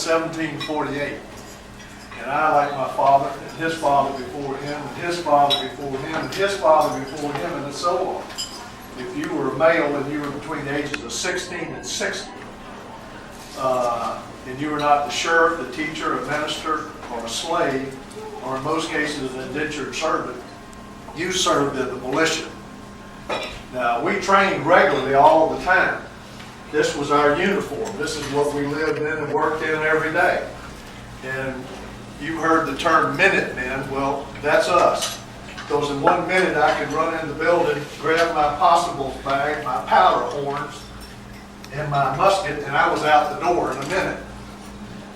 1748. And I, like my father, and his father before him, and his father before him, and his father before him, and so on. If you were a male and you were between the ages of 16 and 60, and you were not the sheriff, the teacher, a minister, or a slave, or in most cases an indentured servant, you served in the militia. Now, we trained regularly all the time. This was our uniform. This is what we lived in and worked in every day. And you heard the term Minutemen. Well, that's us. Because in 1 minute I could run in the building, grab my possibles bag, my powder horns, and my musket, and I was out the door in a minute.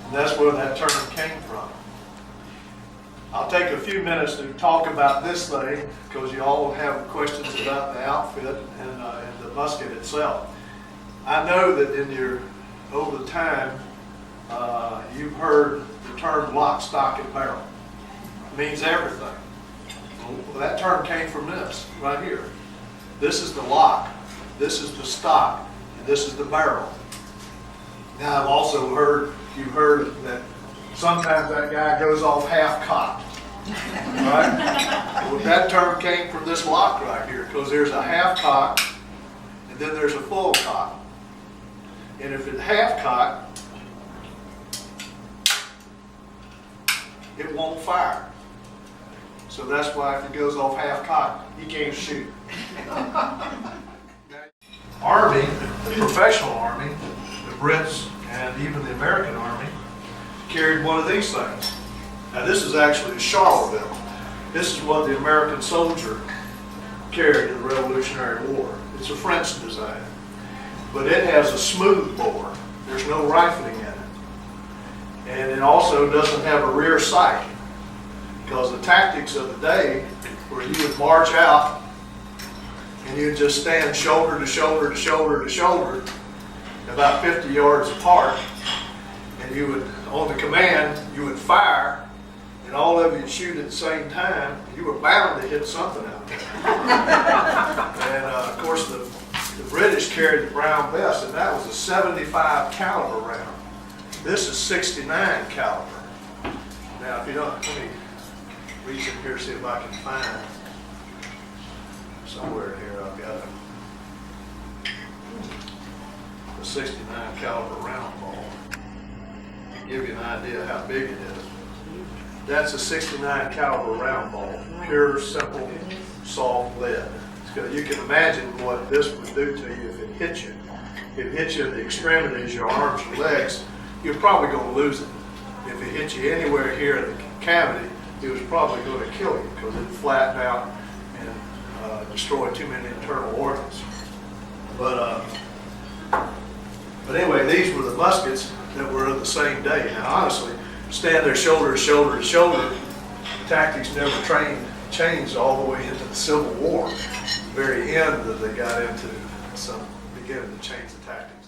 And that's where that term came from. I'll take a few minutes to talk about this thing because you all have questions about the outfit and the musket itself. I know that over the time, you've heard the term lock, stock, and barrel. It means everything. Well, that term came from this right here. This is the lock, this is the stock, and this is the barrel. Now I've also you've heard that sometimes that guy goes off half-cocked. Right? Well, that term came from this lock right here because there's a half-cock and then there's a full cock. And if it's half-cocked, it won't fire. So that's why if it goes off half-cocked, you can't shoot. Army, the professional army, the Brits and even the American army carried one of these things. Now this is actually a Charleville. This is what the American soldier carried in the Revolutionary War. It's a French design. But it has a smooth bore. There's no rifling in it. And it also doesn't have a rear sight. Because the tactics of the day where you would march out and you'd just stand shoulder to shoulder to shoulder to shoulder about 50 yards apart, and you would, on the command, you would fire, and all of you shoot at the same time. You were bound to hit something out there. And of course the British carried the Brown vest, and that was a 75 caliber round. This is 69 caliber. Now if you don't, let me reach in here, see if I can find somewhere here. I've got a 69 caliber round ball. To give you an idea how big it is. That's a 69 caliber round ball, pure, simple, soft lead. You can imagine what this would do to you if it hit you. If it hit you in the extremities, your arms, your legs, you're probably going to lose it. If it hit you anywhere here in the cavity, it was probably going to kill you because it would flatten out and destroy too many internal organs. But anyway, these were the muskets that were of the same day. Now honestly, stand there shoulder to shoulder to shoulder, tactics never changed all the way into the Civil War. At the very end that they got into some beginning to change the tactics.